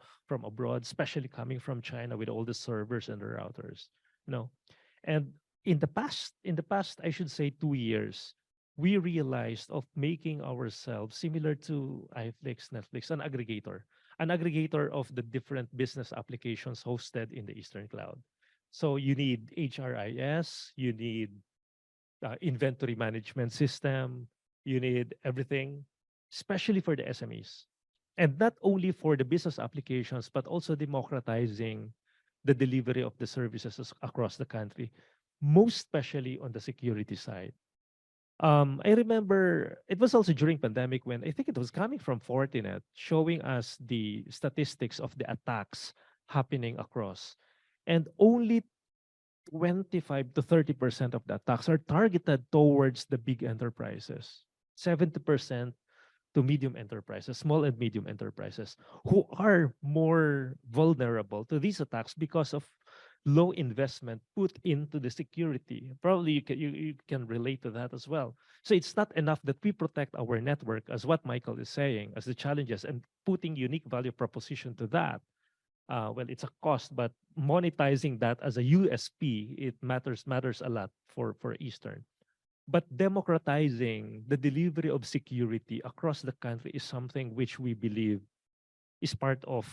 abroad, especially coming from China with all the servers and the routers. No. And in the past, I should say 2 years, we realized of making ourselves similar to iFlix, Netflix, an aggregator of the different business applications hosted in the Eastern Cloud. So you need HRIS, you need inventory management system. You need everything, especially for the SMEs. And not only for the business applications, but also democratizing the delivery of the services across the country, most especially on the security side. I remember it was also during pandemic when I think it was coming from Fortinet showing us the statistics of the attacks happening across. And only 25 to 30% of the attacks are targeted towards the big enterprises. 70% to medium enterprises, small and medium enterprises, who are more vulnerable to these attacks because of low investment put into the security. Probably you can relate to that as well. So it's not enough that we protect our network, as what Michael is saying, as the challenges, and putting unique value proposition to that. Well, it's a cost, but monetizing that as a USP, it matters a lot for Eastern. But democratizing the delivery of security across the country is something which we believe is part of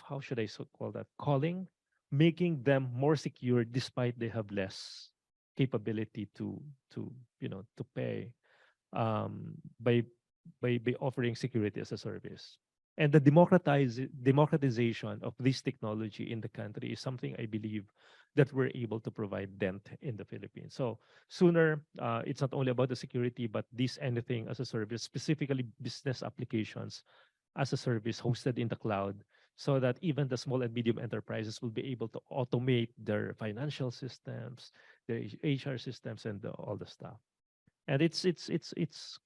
how should I so call that, calling, making them more secure despite they have less capability to pay by by offering security as a service. And the democratization of this technology in the country is something I believe that we're able to provide dent in the Philippines. So sooner, it's not only about the security, but this anything as a service, specifically business applications as a service hosted in the cloud, so that even the small and medium enterprises will be able to automate their financial systems, their HR systems, and all the stuff. And it's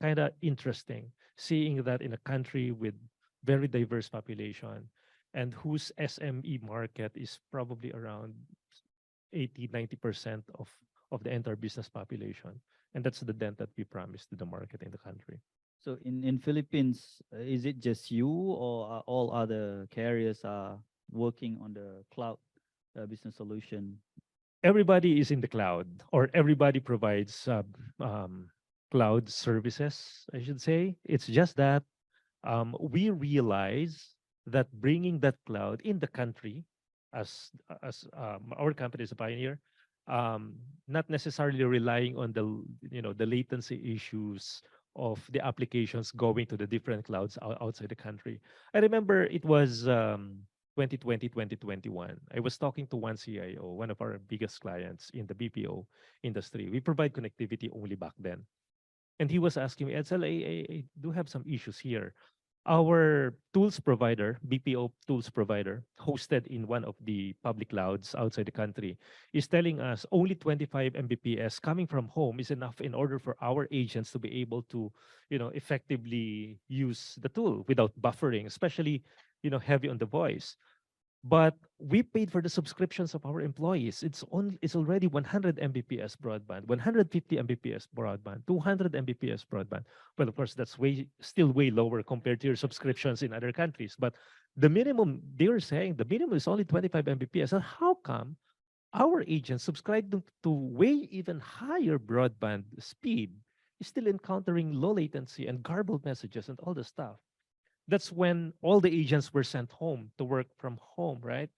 kind of interesting seeing that in a country with very diverse population and whose SME market is probably around 80-90% of the entire business population. And that's the dent that we promised to the market in the country. So in Philippines, is it just you or are all other carriers are working on the cloud business solution? Everybody is in the cloud, or everybody provides cloud services, I should say. It's just that we realize that bringing that cloud in the country, as our company is a pioneer, not necessarily relying on the latency issues of the applications going to the different clouds outside the country. I remember it was 2020, 2021. I was talking to one CIO, one of our biggest clients in the BPO industry. We provide connectivity only back then. And he was asking me, Edsel, I do have some issues here. Our tools provider, BPO tools provider, hosted in one of the public clouds outside the country, is telling us only 25 Mbps coming from home is enough in order for our agents to be able to, effectively use the tool without buffering, especially, heavy on the voice. But we paid for the subscriptions of our employees. It's already 100 Mbps broadband, 150 Mbps broadband, 200 Mbps broadband. Well, of course, that's still way lower compared to your subscriptions in other countries. But the minimum, they were saying the minimum is only 25 Mbps. And how come our agents subscribe to way even higher broadband speed is still encountering low latency and garbled messages and all the stuff? That's when all the agents were sent home to work from home, right?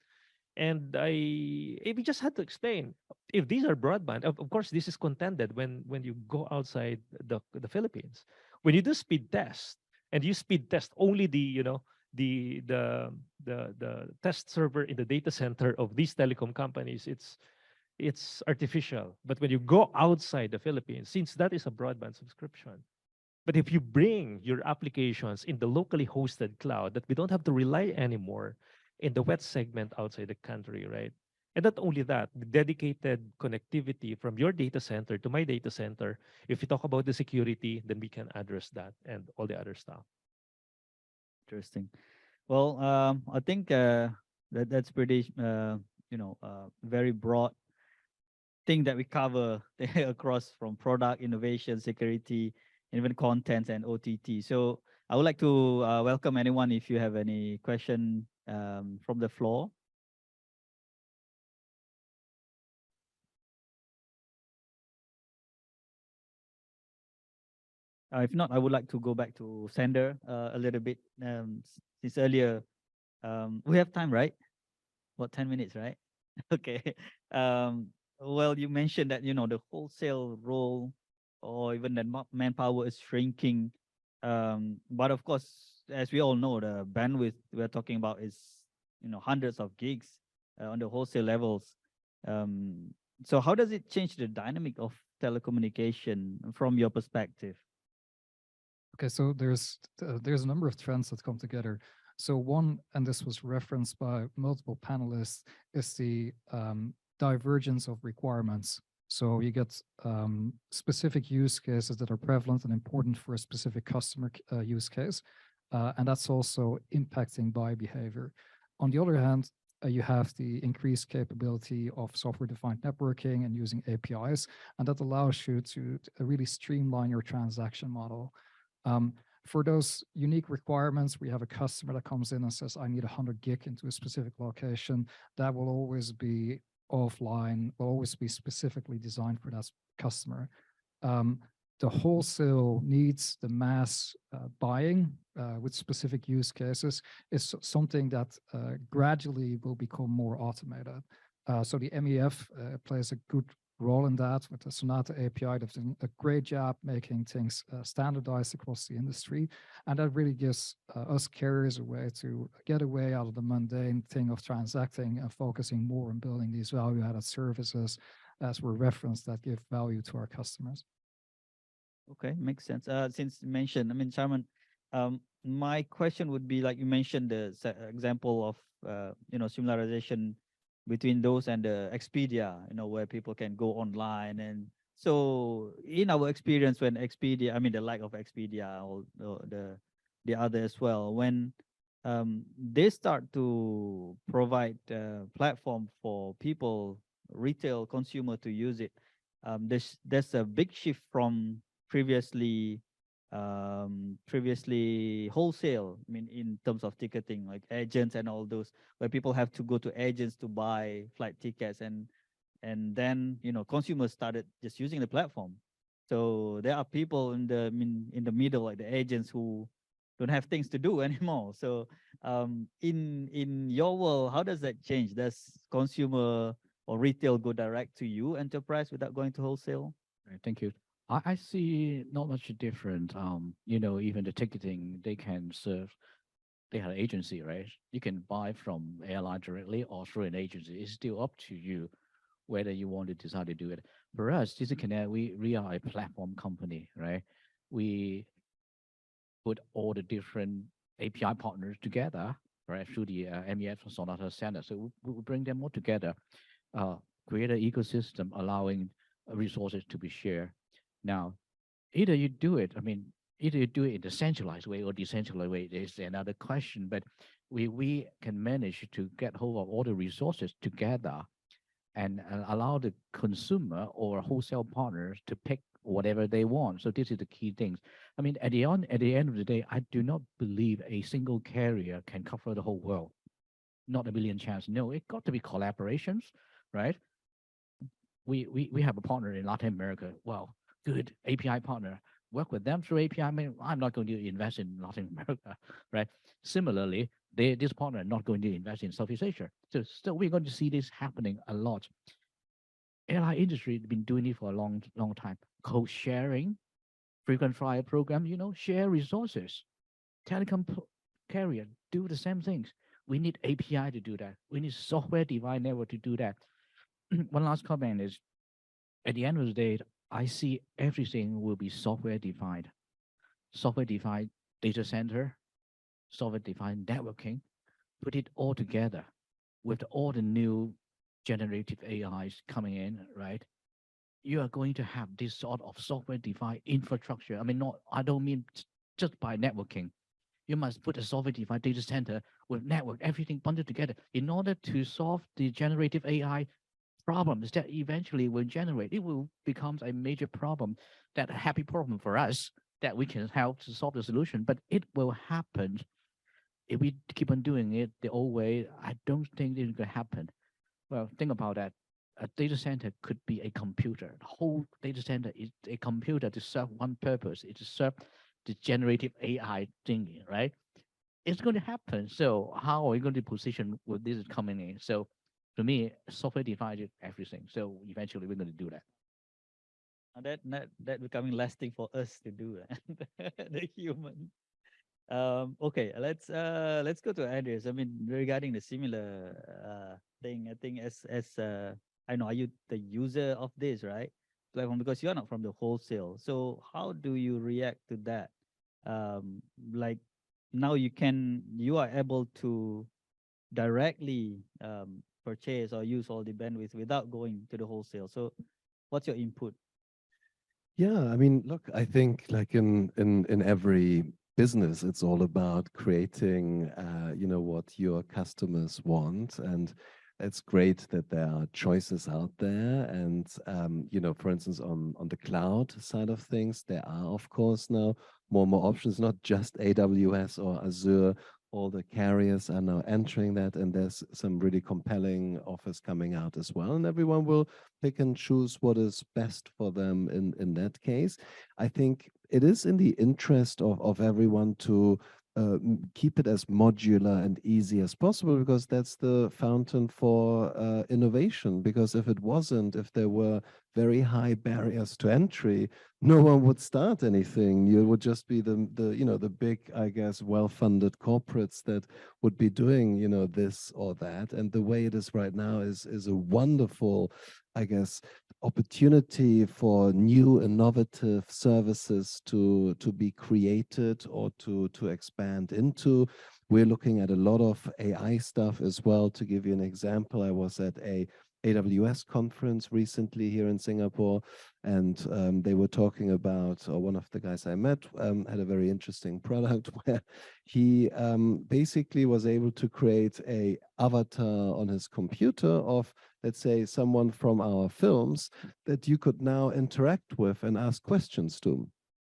And we just had to explain, if these are broadband, of course, this is contended when you go outside the Philippines. When you do speed test and you speed test only the test server in the data center of these telecom companies, it's artificial. But when you go outside the Philippines, since that is a broadband subscription, but if you bring your applications in the locally hosted cloud, that we don't have to rely anymore in the wet segment outside the country, right? And not only that, the dedicated connectivity from your data center to my data center, if you talk about the security, then we can address that and all the other stuff. Interesting. Well, I think that's pretty very broad thing that we cover across from product innovation, security, even content and OTT. So I would like to welcome anyone if you have any question from the floor. If not, I would like to go back to Sander a little bit. Since earlier, we have time, right? What, 10 minutes, right? Okay. Well, you mentioned that, the wholesale role or even the manpower is shrinking. But of course, as we all know, the bandwidth we're talking about is, hundreds of gigs on the wholesale levels. So how does it change the dynamic of telecommunication from your perspective? Okay, so there's a number of trends that come together. So one, and this was referenced by multiple panelists, is the divergence of requirements. So you get specific use cases that are prevalent and important for a specific customer use case, and that's also impacting buy behavior. On the other hand, you have the increased capability of software-defined networking and using APIs, and that allows you to really streamline your transaction model. For those unique requirements, we have a customer that comes in and says, I need 100 gig into a specific location. That will always be offline, will always be specifically designed for that customer. The wholesale needs, the mass buying with specific use cases is something that gradually will become more automated. So the MEF plays a good role in that with the Sonata API. They've done a great job making things standardized across the industry. And that really gives us carriers a way to get away out of the mundane thing of transacting and focusing more on building these value-added services, as were referenced, that give value to our customers. Okay, makes sense. Since you mentioned, Chairman, my question would be, like you mentioned, the example of, similarization between those and the Expedia, where people can go online. And so in our experience, when Expedia, the like of Expedia or the other as well, when they start to provide a platform for people, retail consumer to use it, there's a big shift from previously wholesale, in terms of ticketing, like agents and all those, where people have to go to agents to buy flight tickets, and then consumers started just using the platform. So there are people in the middle, like the agents, who don't have things to do anymore. So in your world, how does that change? Does consumer or retail go direct to you, enterprise, without going to wholesale? Right, thank you. I see not much different. Even the ticketing, they can serve, they have an agency, right? You can buy from airline directly or through an agency. It's still up to you whether you want to decide to do it. For us, GCCM, we are a platform company, right? We put all the different API partners together, right, through the MEF Sonata Center. So we bring them all together, create an ecosystem allowing resources to be shared. Now, either you do it, either you do it in the centralized way or decentralized way is another question, but we can manage to get hold of all the resources together and allow the consumer or wholesale partners to pick whatever they want. So this is the key things. At the end of the day, I do not believe a single carrier can cover the whole world. Not a million chance. No, it got to be collaborations, right? We have a partner in Latin America. Well, good API partner. Work with them through API. I'm not going to invest in Latin America, right? Similarly, this partner not going to invest in Southeast Asia. So we're going to see this happening a lot. Airline industry has been doing it for a long time. Code sharing, frequent flyer program, share resources. Telecom carrier do the same things. We need API to do that. We need software-defined network to do that. One last comment is, at the end of the day, I see everything will be software-defined. Software-defined data center, software-defined networking, put it all together with all the new generative AIs coming in, right? You are going to have this sort of software-defined infrastructure. I don't mean just by networking. You must put a software-defined data center with network, everything bundled together in order to solve the generative AI problems that eventually will generate. It will become a major problem, that a happy problem for us that we can help to solve the solution. But it will happen if we keep on doing it the old way. I don't think it's going to happen. Well, think about that. A data center could be a computer. The whole data center is a computer to serve one purpose. It's to serve the generative AI thingy, right? It's going to happen. So how are we going to position with this coming in? So to me, software defined everything. So eventually we're going to do that. That becoming lasting for us to do the human. Okay, let's go to Andreas. I mean, regarding the similar thing, I think as I know, are you the user of this, right? Platform, because you're not from the wholesale. So how do you react to that? Like now you are able to directly purchase or use all the bandwidth without going to the wholesale. So what's your input? Yeah, I mean, look, I think like in every business, it's all about creating, what your customers want, and it's great that there are choices out there. And for instance, on the cloud side of things, there are of course now more and more options, not just AWS or Azure. All the carriers are now entering that, and there's some really compelling offers coming out as well. And everyone will pick and choose what is best for them in that case. I think it is in the interest of everyone to keep it as modular and easy as possible, because that's the fountain for innovation. Because if it wasn't, if there were very high barriers to entry, no one would start anything. You would just be the big, I guess, well-funded corporates that would be doing this or that. And the way it is right now is a wonderful, I guess, opportunity for new innovative services to be created or to expand into. We're looking at a lot of AI stuff as well. To give you an example, I was at a AWS conference recently here in Singapore, and they were talking about, or one of the guys I met had a very interesting product where he basically was able to create a avatar on his computer of, let's say, someone from our films that you could now interact with and ask questions to.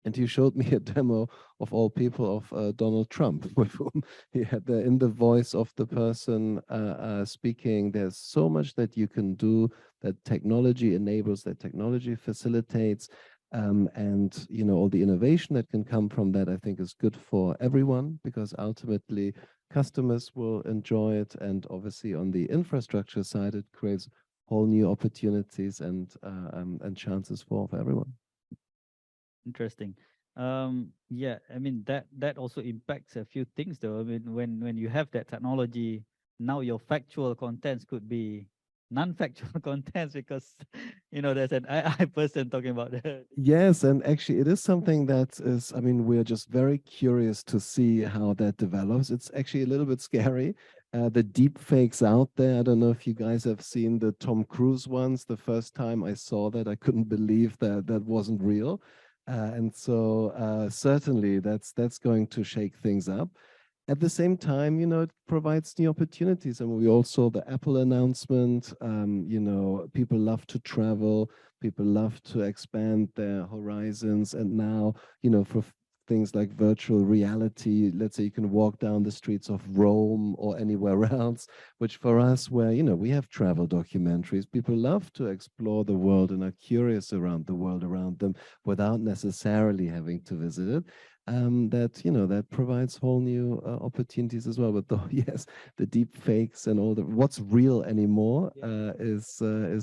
And he showed me a demo of all people of Donald Trump, with whom he had in the voice of the person speaking. There's so much that you can do, that technology enables, that technology facilitates. And all the innovation that can come from that, I think, is good for everyone, because ultimately customers will enjoy it. And obviously on the infrastructure side, it creates whole new opportunities and chances for everyone. Interesting. Yeah, I mean that also impacts a few things though. I mean, when you have that technology, now your factual contents could be non-factual contents, because there's an AI person talking about that. Yes, and actually it is something that is, I mean, we're just very curious to see how that develops. It's actually a little bit scary. The deep fakes out there. I don't know if you guys have seen the Tom Cruise ones. The first time I saw that, I couldn't believe that that wasn't real. And so certainly that's going to shake things up. At the same time, it provides new opportunities. And we all saw the Apple announcement. People love to travel, people love to expand their horizons. And now, for things like virtual reality, let's say you can walk down the streets of Rome or anywhere else, which for us, where, we have travel documentaries, people love to explore the world and are curious around the world around them without necessarily having to visit it. That provides whole new opportunities as well. But yes, the deep fakes and all the what's real anymore is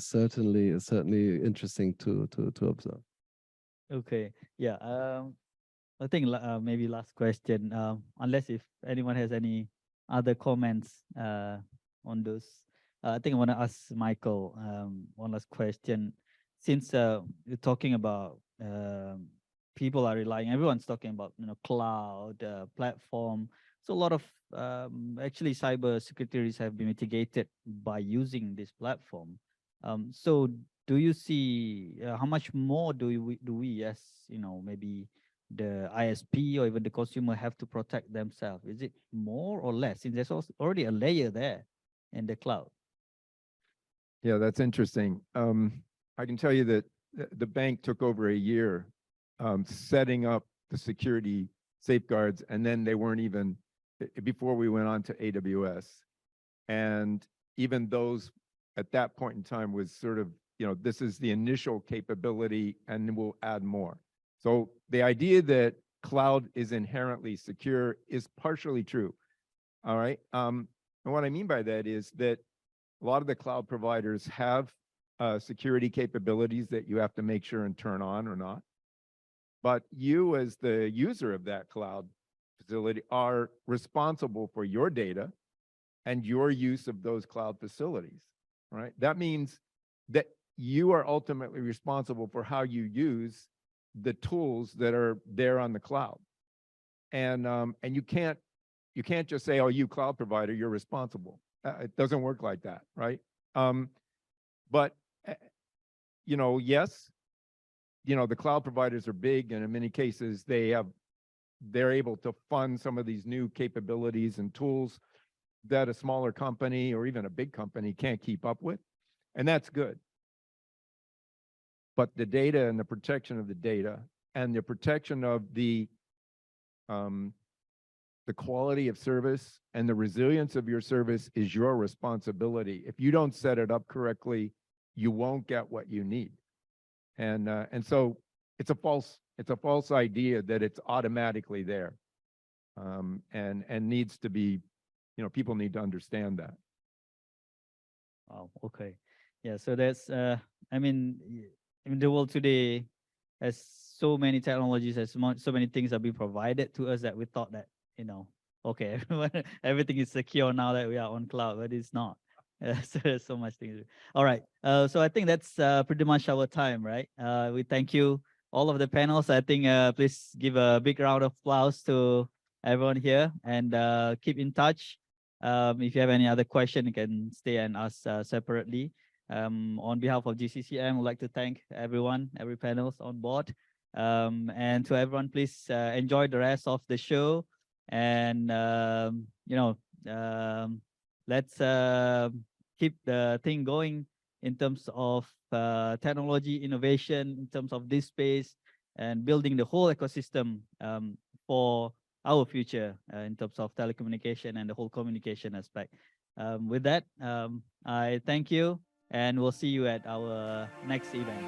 certainly interesting to observe. Okay. Yeah. I think maybe last question. Unless if anyone has any other comments on those, I think I want to ask Michael one last question. Since you're talking about people are relying, everyone's talking about cloud platform. So a lot of actually cyber security risks have been mitigated by using this platform. So do you see how much more do we as maybe the ISP or even the consumer have to protect themselves? Is it more or less, since there's also already a layer there in the cloud? Yeah, that's interesting. I can tell you that the bank took over a year setting up the security safeguards, and then they weren't even before we went on to AWS. And even those at that point in time was sort of, this is the initial capability and we'll add more. So the idea that cloud is inherently secure is partially true. All right. And what I mean by that is that a lot of the cloud providers have security capabilities that you have to make sure and turn on or not. But you, as the user of that cloud facility, are responsible for your data and your use of those cloud facilities, right? That means that you are ultimately responsible for how you use the tools that are there on the cloud. And you can't just say, oh, you cloud provider, you're responsible. It doesn't work like that, right? But yes, the cloud providers are big, and in many cases they're able to fund some of these new capabilities and tools that a smaller company or even a big company can't keep up with, and that's good. But the data and the protection of the data and the protection of the quality of service and the resilience of your service is your responsibility. If you don't set it up correctly, you won't get what you need. And so it's a false idea that it's automatically there, and needs to be, people need to understand that. Oh, okay. Yeah, so that's I mean, in the world today, has so many technologies, so many things are being provided to us that we thought that, okay, everything is secure now that we are on cloud, but it's not. So there's so much things. All right. So I think that's pretty much our time, right? We thank you, all of the panels. I think please give a big round of applause to everyone here, and keep in touch. If you have any other question, you can stay and ask separately. On behalf of GCCM, we'd like to thank everyone, every panelist on board. And to everyone, please enjoy the rest of the show. And, let's keep the thing going in terms of technology innovation, in terms of this space, and building the whole ecosystem for our future in terms of telecommunication and the whole communication aspect. With that, I thank you, and we'll see you at our next event.